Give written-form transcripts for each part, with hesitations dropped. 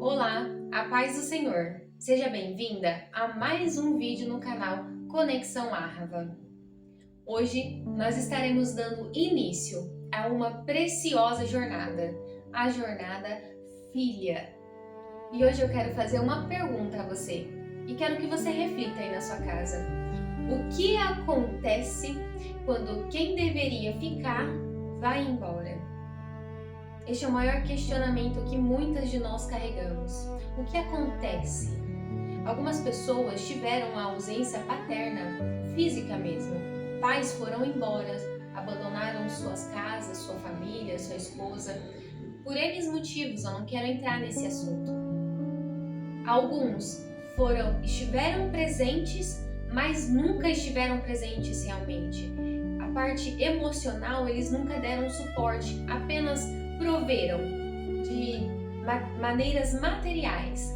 Olá, a paz do Senhor. Seja bem-vinda a mais um vídeo no canal Conexão Arrava. Hoje nós estaremos dando início a uma preciosa jornada, a jornada Filha. E hoje eu quero fazer uma pergunta a você e quero que você reflita aí na sua casa. O que acontece quando quem deveria ficar vai embora? Este é o maior questionamento que muitas de nós carregamos. O que acontece? Algumas pessoas tiveram a ausência paterna, física mesmo. Pais foram embora, abandonaram suas casas, sua família, sua esposa. Por N motivos, eu não quero entrar nesse assunto. Alguns estiveram presentes, mas nunca estiveram presentes realmente. A parte emocional, eles nunca deram suporte, apenas proveram de maneiras materiais,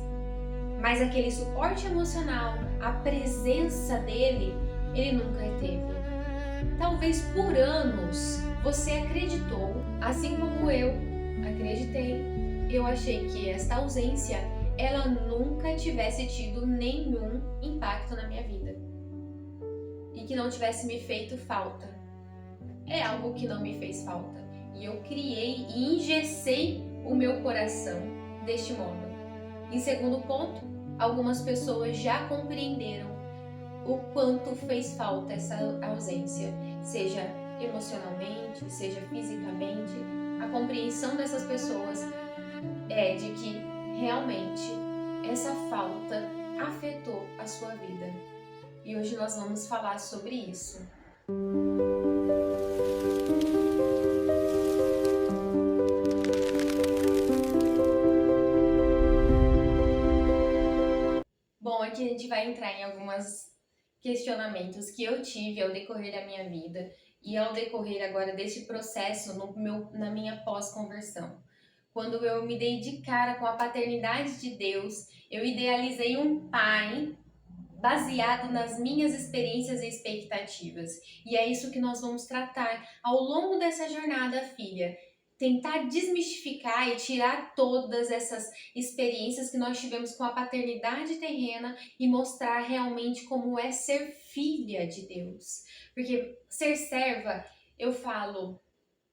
mas aquele suporte emocional, a presença dele, ele nunca teve. Talvez por anos você acreditou, assim como eu acreditei, eu achei que esta ausência, ela nunca tivesse tido nenhum impacto na minha vida e que não tivesse me feito falta. É algo que não me fez falta. E eu criei e engessei o meu coração deste modo. Em segundo ponto, algumas pessoas já compreenderam o quanto fez falta essa ausência, seja emocionalmente, seja fisicamente. A compreensão dessas pessoas é de que realmente essa falta afetou a sua vida. E hoje nós vamos falar sobre isso. Bom, aqui a gente vai entrar em alguns questionamentos que eu tive ao decorrer da minha vida e ao decorrer agora deste processo na minha pós-conversão. Quando eu me dei de cara com a paternidade de Deus, eu idealizei um pai baseado nas minhas experiências e expectativas. E é isso que nós vamos tratar ao longo dessa jornada, filha. Tentar desmistificar e tirar todas essas experiências que nós tivemos com a paternidade terrena e mostrar realmente como é ser filha de Deus. Porque ser serva, eu falo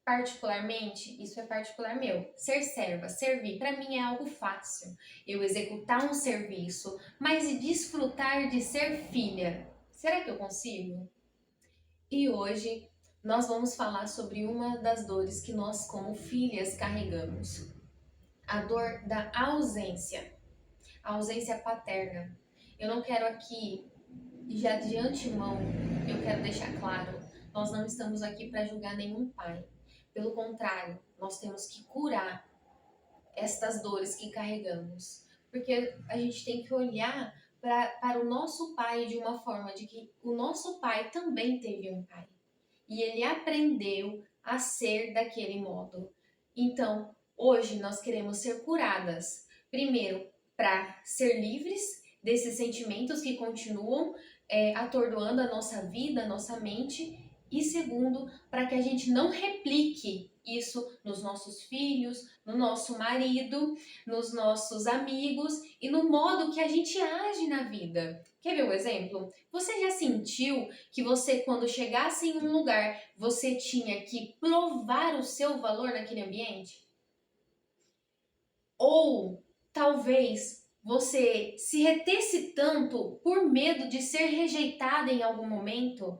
particularmente, isso é particular meu, ser serva, servir, para mim é algo fácil. Eu executar um serviço, mas e desfrutar de ser filha, será que eu consigo? E hoje nós vamos falar sobre uma das dores que nós como filhas carregamos. A dor da ausência, a ausência paterna. Eu não quero aqui, já de antemão, eu quero deixar claro, nós não estamos aqui para julgar nenhum pai. Pelo contrário, nós temos que curar estas dores que carregamos. Porque a gente tem que olhar para o nosso pai de uma forma de que o nosso pai também teve um pai. E ele aprendeu a ser daquele modo. Então, hoje nós queremos ser curadas. Primeiro, para ser livres desses sentimentos que continuam atordoando a nossa vida, a nossa mente. E segundo, para que a gente não replique isso nos nossos filhos, no nosso marido, nos nossos amigos e no modo que a gente age na vida. Quer ver um exemplo? Você já sentiu que você, quando chegasse em um lugar, você tinha que provar o seu valor naquele ambiente? Ou talvez você se retesse tanto por medo de ser rejeitada em algum momento?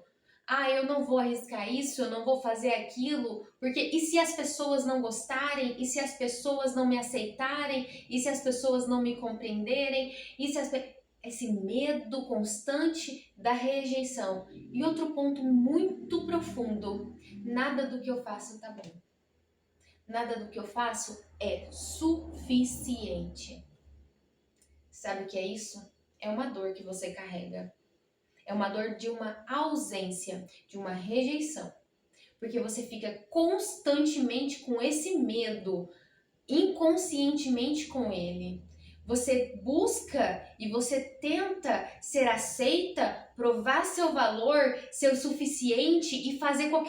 Ah, eu não vou arriscar isso, eu não vou fazer aquilo, porque e se as pessoas não gostarem? E se as pessoas não me aceitarem? E se as pessoas não me compreenderem? E se esse medo constante da rejeição. E outro ponto muito profundo, nada do que eu faço tá bom. Nada do que eu faço é suficiente. Sabe o que é isso? É uma dor que você carrega. É uma dor de uma ausência, de uma rejeição. Porque você fica constantemente com esse medo, inconscientemente com ele. Você busca e você tenta ser aceita, provar seu valor, ser o suficiente e fazer com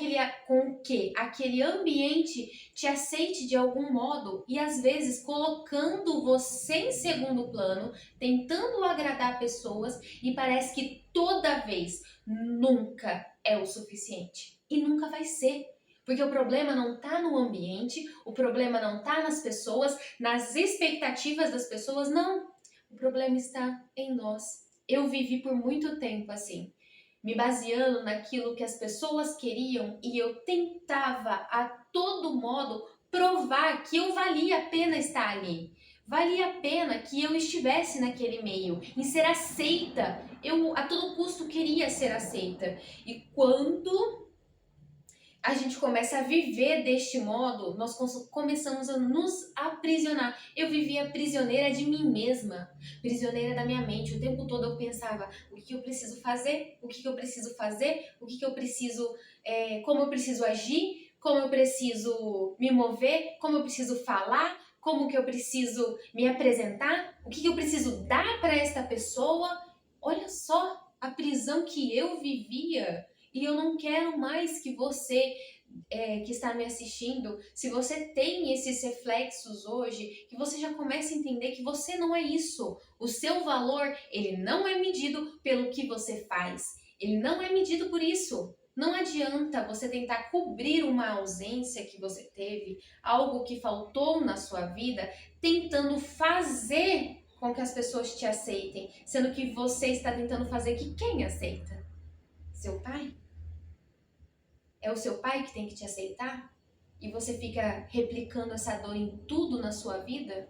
que aquele ambiente te aceite de algum modo e às vezes colocando você em segundo plano, tentando agradar pessoas e parece que toda vez nunca é o suficiente e nunca vai ser. Porque o problema não está no ambiente, o problema não está nas pessoas, nas expectativas das pessoas, não. O problema está em nós. Eu vivi por muito tempo assim, me baseando naquilo que as pessoas queriam e eu tentava a todo modo provar que eu valia a pena estar ali. Valia a pena que eu estivesse naquele meio, em ser aceita. Eu a todo custo queria ser aceita. E quando a gente começa a viver deste modo, nós começamos a nos aprisionar. Eu vivia prisioneira de mim mesma, prisioneira da minha mente. O tempo todo eu pensava, o que eu preciso fazer? O que eu preciso fazer? O que eu preciso, como eu preciso agir? Como eu preciso me mover? Como eu preciso falar? Como que eu preciso me apresentar? O que eu preciso dar para esta pessoa? Olha só a prisão que eu vivia. E eu não quero mais que você que está me assistindo, se você tem esses reflexos hoje, que você já comece a entender que você não é isso. O seu valor, ele não é medido pelo que você faz. Ele não é medido por isso. Não adianta você tentar cobrir uma ausência que você teve, algo que faltou na sua vida, tentando fazer com que as pessoas te aceitem, sendo que você está tentando fazer que quem aceita? Seu pai? É o seu pai que tem que te aceitar? E você fica replicando essa dor em tudo na sua vida?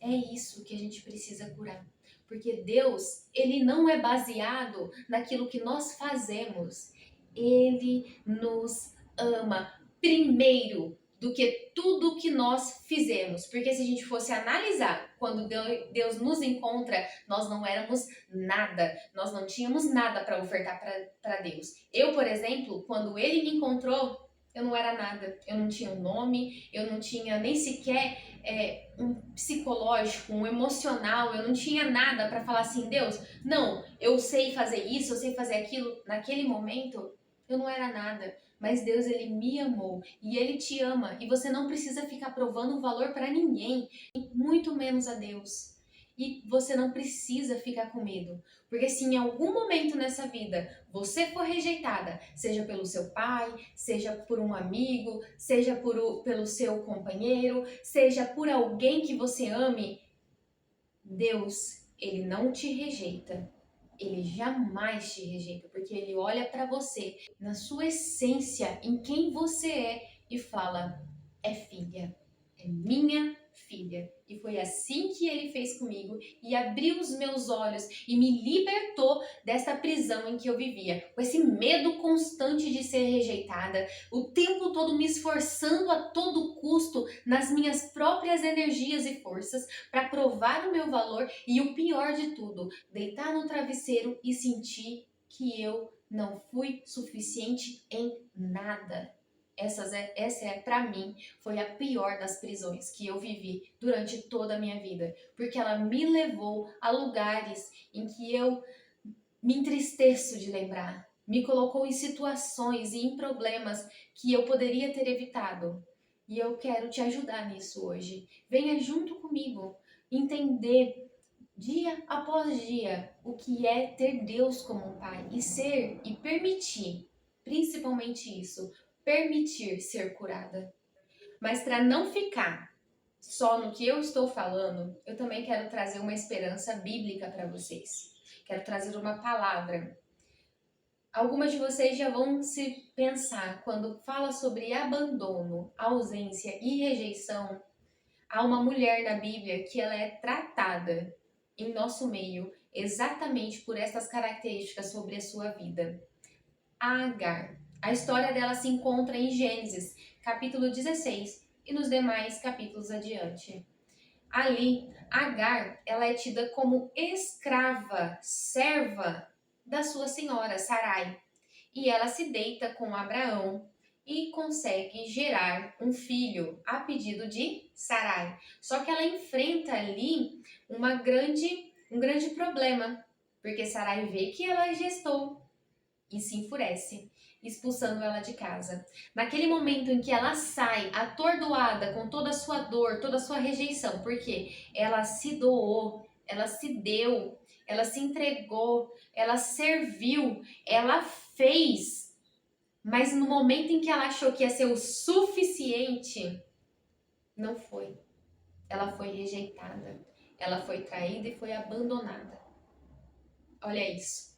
É isso que a gente precisa curar. Porque Deus, ele não é baseado naquilo que nós fazemos. Ele nos ama primeiro do que tudo que nós fizemos. Porque se a gente fosse analisar, quando Deus nos encontra, nós não éramos nada. Nós não tínhamos nada para ofertar para Deus. Eu, por exemplo, quando ele me encontrou, eu não era nada. Eu não tinha um nome, eu não tinha nem sequer um psicológico, um emocional, eu não tinha nada para falar assim, Deus, não, eu sei fazer isso, eu sei fazer aquilo. Naquele momento, eu não era nada, mas Deus, ele me amou e ele te ama e você não precisa ficar provando valor para ninguém, muito menos a Deus. E você não precisa ficar com medo, porque se em algum momento nessa vida você for rejeitada, seja pelo seu pai, seja por um amigo, seja pelo seu companheiro, seja por alguém que você ame, Deus, ele não te rejeita. Ele jamais te rejeita, porque ele olha para você, na sua essência, em quem você é e fala: é filha, é minha filha. E foi assim que ele fez comigo e abriu os meus olhos e me libertou dessa prisão em que eu vivia, com esse medo constante de ser rejeitada, o tempo todo me esforçando a todo custo nas minhas próprias energias e forças para provar o meu valor e o pior de tudo, deitar no travesseiro e sentir que eu não fui suficiente em nada. Essa para mim, foi a pior das prisões que eu vivi durante toda a minha vida, porque ela me levou a lugares em que eu me entristeço de lembrar, me colocou em situações e em problemas que eu poderia ter evitado. E eu quero te ajudar nisso hoje. Venha junto comigo entender dia após dia o que é ter Deus como um pai e ser e permitir, principalmente isso, permitir ser curada. Mas para não ficar só no que eu estou falando, eu também quero trazer uma esperança bíblica para vocês. Quero trazer uma palavra. Algumas de vocês já vão se pensar quando fala sobre abandono, ausência e rejeição. Há uma mulher na Bíblia que ela é tratada em nosso meio exatamente por essas características sobre a sua vida. A Agar. A história dela se encontra em Gênesis, capítulo 16 e nos demais capítulos adiante. Ali, Agar, ela é tida como escrava, serva da sua senhora Sarai. E ela se deita com Abraão e consegue gerar um filho a pedido de Sarai. Só que ela enfrenta ali um grande problema, porque Sarai vê que ela gestou e se enfurece, expulsando ela de casa. Naquele momento em que ela sai atordoada com toda a sua dor, toda a sua rejeição, porque ela se doou, ela se deu, ela se entregou, ela serviu, ela fez, mas no momento em que ela achou que ia ser o suficiente, não foi. Ela foi rejeitada, ela foi traída e foi abandonada. Olha isso.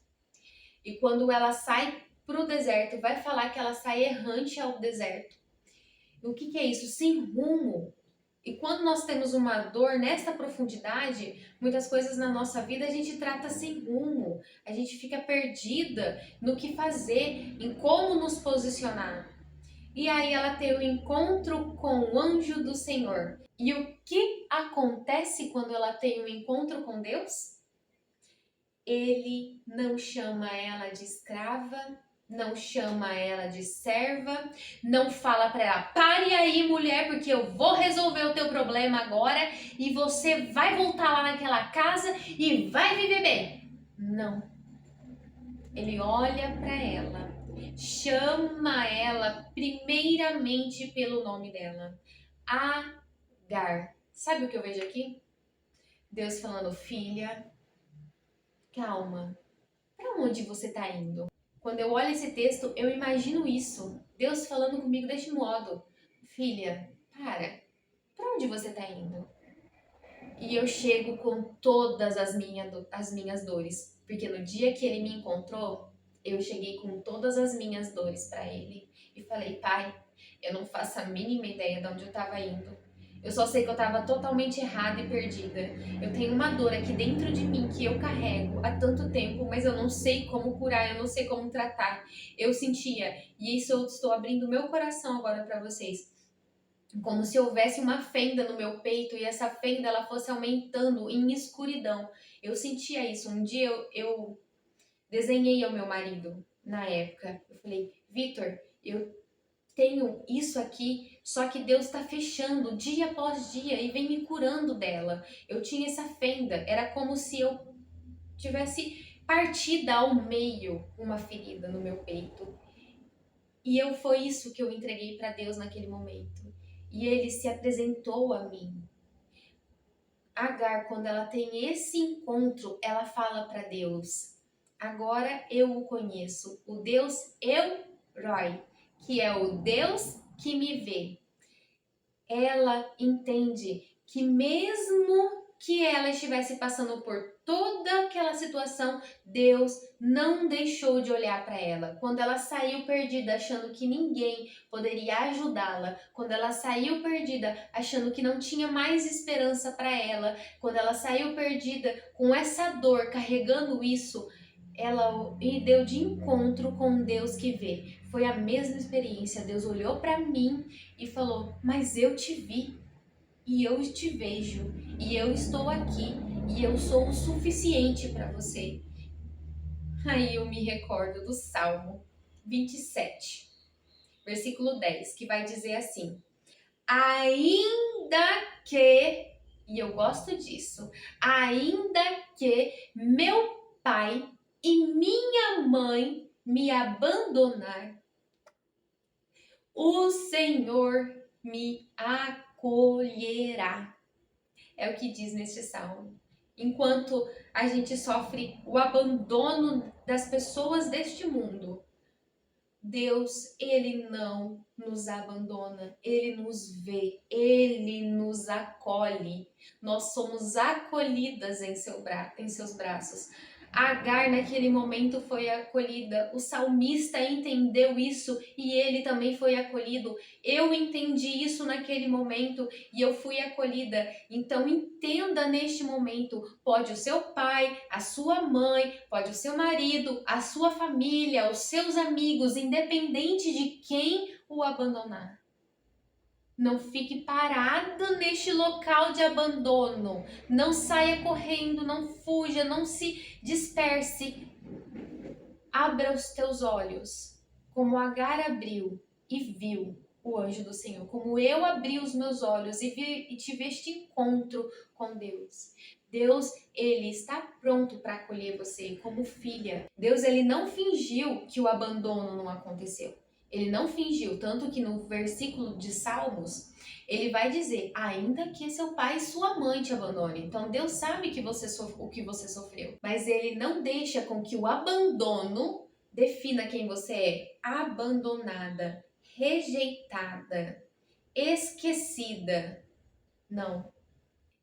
E quando ela sai para o deserto, vai falar que ela sai errante ao deserto. E o que é isso? Sem rumo. E quando nós temos uma dor nessa profundidade, muitas coisas na nossa vida a gente trata sem rumo. A gente fica perdida no que fazer, em como nos posicionar. E aí ela tem o encontro com o anjo do Senhor. E o que acontece quando ela tem um encontro com Deus? Ele não chama ela de escrava, não chama ela de serva, não fala para ela, pare aí mulher, porque eu vou resolver o teu problema agora e você vai voltar lá naquela casa e vai viver bem. Não. Ele olha para ela, chama ela primeiramente pelo nome dela, Agar. Sabe o que eu vejo aqui? Deus falando, filha, calma, para onde você está indo? Quando eu olho esse texto, eu imagino isso. Deus falando comigo deste modo. Filha, para onde você está indo? E eu chego com todas as minhas dores. Porque no dia que ele me encontrou, eu cheguei com todas as minhas dores para ele. E falei, pai, eu não faço a mínima ideia de onde eu estava indo. Eu só sei que eu estava totalmente errada e perdida. Eu tenho uma dor aqui dentro de mim que eu carrego há tanto tempo, mas eu não sei como curar, eu não sei como tratar. Eu sentia, e isso eu estou abrindo meu coração agora para vocês, como se houvesse uma fenda no meu peito e essa fenda ela fosse aumentando em escuridão. Eu sentia isso. Um dia eu desenhei ao meu marido na época. Eu falei, Vitor, eu tenho isso aqui, só que Deus está fechando dia após dia e vem me curando dela. Eu tinha essa fenda, era como se eu tivesse partida ao meio uma ferida no meu peito. E foi isso que eu entreguei para Deus naquele momento. E ele se apresentou a mim. Agar, quando ela tem esse encontro, ela fala para Deus, agora eu o conheço, o Deus El Roi, que é o Deus que me vê. Ela entende que mesmo que ela estivesse passando por toda aquela situação, Deus não deixou de olhar para ela. Quando ela saiu perdida, achando que ninguém poderia ajudá-la, quando ela saiu perdida, achando que não tinha mais esperança para ela, quando ela saiu perdida com essa dor, carregando isso, ela deu de encontro com Deus que vê. Foi a mesma experiência. Deus olhou para mim e falou: mas eu te vi e eu te vejo e eu estou aqui e eu sou o suficiente para você. Aí eu me recordo do Salmo 27, versículo 10, que vai dizer assim: ainda que, e eu gosto disso, ainda que meu pai e minha mãe me abandonar, o Senhor me acolherá. É o que diz neste salmo. Enquanto a gente sofre o abandono das pessoas deste mundo, Deus, Ele não nos abandona, Ele nos vê, Ele nos acolhe. Nós somos acolhidas em seus braços. Agar naquele momento foi acolhida, o salmista entendeu isso e ele também foi acolhido. Eu entendi isso naquele momento e eu fui acolhida. Então entenda neste momento, pode o seu pai, a sua mãe, pode o seu marido, a sua família, os seus amigos, independente de quem o abandonar. Não fique parado neste local de abandono. Não saia correndo, não fuja, não se disperse. Abra os teus olhos, como Agar abriu, e viu o anjo do Senhor, como eu abri os meus olhos e tive este encontro com Deus. Deus, ele está pronto para acolher você como filha. Deus, ele não fingiu que o abandono não aconteceu. Ele não fingiu, tanto que no versículo de Salmos, ele vai dizer, ainda que seu pai e sua mãe te abandonem. Então Deus sabe que o que você sofreu, mas ele não deixa com que o abandono defina quem você é. Abandonada, rejeitada, esquecida. Não.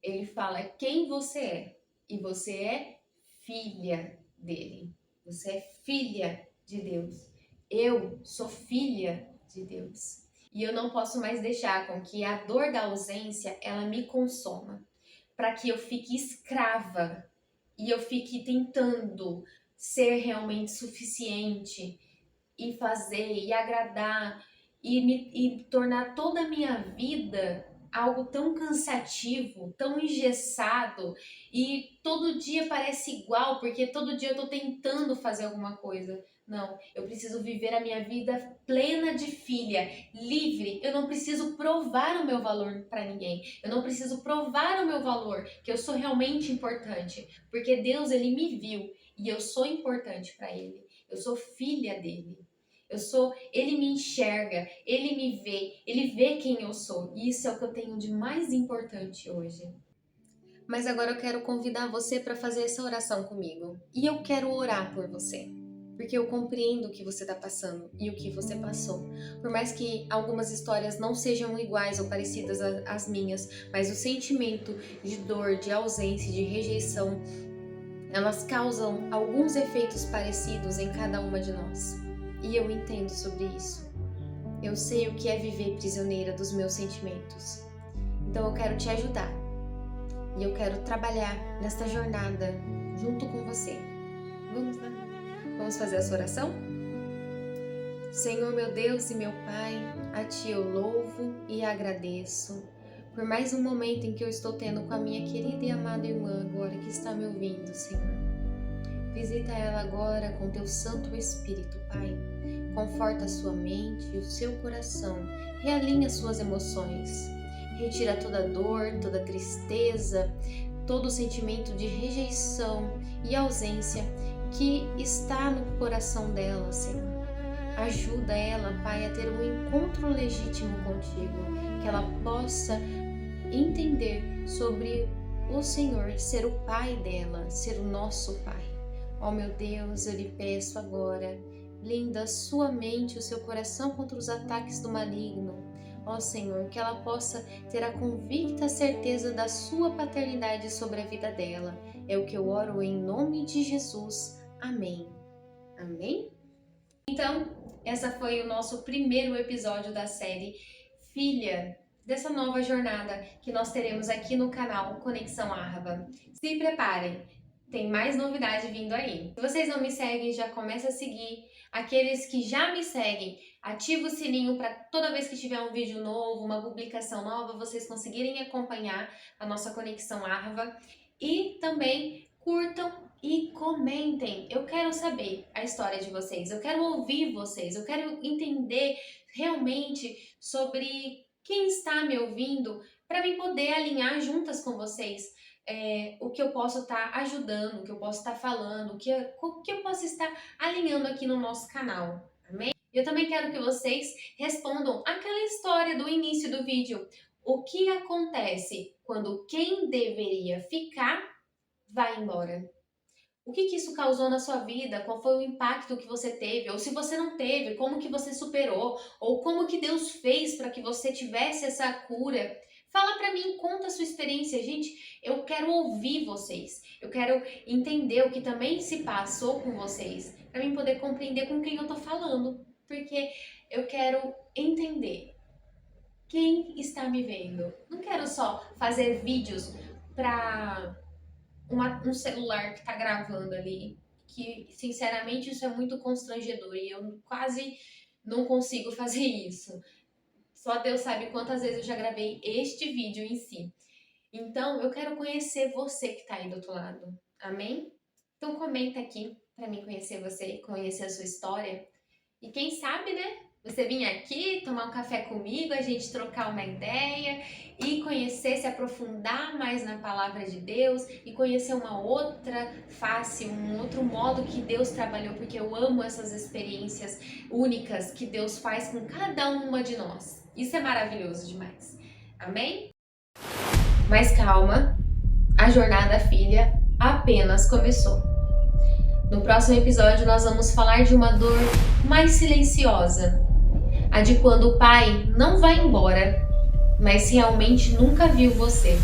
Ele fala quem você é. E você é filha dele. Você é filha de Deus. Eu sou filha de Deus. E eu não posso mais deixar com que a dor da ausência ela me consoma, para que eu fique escrava e eu fique tentando ser realmente suficiente e fazer e agradar e tornar toda a minha vida algo tão cansativo, tão engessado e todo dia parece igual, porque todo dia eu tô tentando fazer alguma coisa. Não, eu preciso viver a minha vida plena de filha, livre. Eu não preciso provar o meu valor para ninguém. Eu não preciso provar o meu valor, que eu sou realmente importante, porque Deus ele me viu e eu sou importante para ele. Eu sou filha dele. Ele me enxerga, ele me vê, ele vê quem eu sou. E isso é o que eu tenho de mais importante hoje. Mas agora eu quero convidar você para fazer essa oração comigo. E eu quero orar por você. Porque eu compreendo o que você está passando e o que você passou. Por mais que algumas histórias não sejam iguais ou parecidas às minhas, mas o sentimento de dor, de ausência, de rejeição, elas causam alguns efeitos parecidos em cada uma de nós. E eu entendo sobre isso. Eu sei o que é viver prisioneira dos meus sentimentos. Então eu quero te ajudar. E eu quero trabalhar nesta jornada junto com você. Vamos lá? Vamos fazer essa oração? Senhor, meu Deus e meu Pai, a Ti eu louvo e agradeço por mais um momento em que eu estou tendo com a minha querida e amada irmã agora que está me ouvindo, Senhor. Visita ela agora com Teu Santo Espírito, Pai. Conforta a sua mente e o seu coração. Realinha suas emoções. Retira toda dor, toda tristeza, todo sentimento de rejeição e ausência que está no coração dela, Senhor. Ajuda ela, Pai, a ter um encontro legítimo contigo, que ela possa entender sobre o Senhor, ser o Pai dela, ser o nosso Pai. Ó meu Deus, eu lhe peço agora, blinda a sua mente e o seu coração contra os ataques do maligno. Ó Senhor, que ela possa ter a convicta certeza da sua paternidade sobre a vida dela. É o que eu oro em nome de Jesus. Amém. Amém? Então, essa foi o nosso primeiro episódio da série Filha, dessa nova jornada que nós teremos aqui no canal Conexão Arraba. Se preparem, tem mais novidade vindo aí. Se vocês não me seguem, já começa a seguir. Aqueles que já me seguem, ativa o sininho para toda vez que tiver um vídeo novo, uma publicação nova, vocês conseguirem acompanhar a nossa Conexão Arraba. E também curtam e comentem. Eu quero saber a história de vocês, eu quero ouvir vocês, eu quero entender realmente sobre quem está me ouvindo para mim poder alinhar juntas com vocês o que eu posso estar ajudando, o que eu posso estar falando, o que eu posso estar alinhando aqui no nosso canal. Amém? Eu também quero que vocês respondam aquela história do início do vídeo. O que acontece quando quem deveria ficar vai embora? O que isso causou na sua vida? Qual foi o impacto que você teve? Ou se você não teve, como que você superou? Ou como que Deus fez para que você tivesse essa cura? Fala para mim, conta a sua experiência. Gente, eu quero ouvir vocês. Eu quero entender o que também se passou com vocês, para mim poder compreender com quem eu tô falando. Porque eu quero entender quem está me vendo. Não quero só fazer vídeos para um celular que tá gravando ali, que sinceramente isso é muito constrangedor e eu quase não consigo fazer isso. Só Deus sabe quantas vezes eu já gravei este vídeo em si. Então eu quero conhecer você que tá aí do outro lado. Amém? Então comenta aqui para mim conhecer você, conhecer a sua história. E quem sabe, né? Você vir aqui, tomar um café comigo, a gente trocar uma ideia e conhecer, se aprofundar mais na palavra de Deus e conhecer uma outra face, um outro modo que Deus trabalhou, porque eu amo essas experiências únicas que Deus faz com cada uma de nós. Isso é maravilhoso demais. Amém? Mas calma, a jornada filha apenas começou. No próximo episódio nós vamos falar de uma dor mais silenciosa, a de quando o pai não vai embora, mas realmente nunca viu você.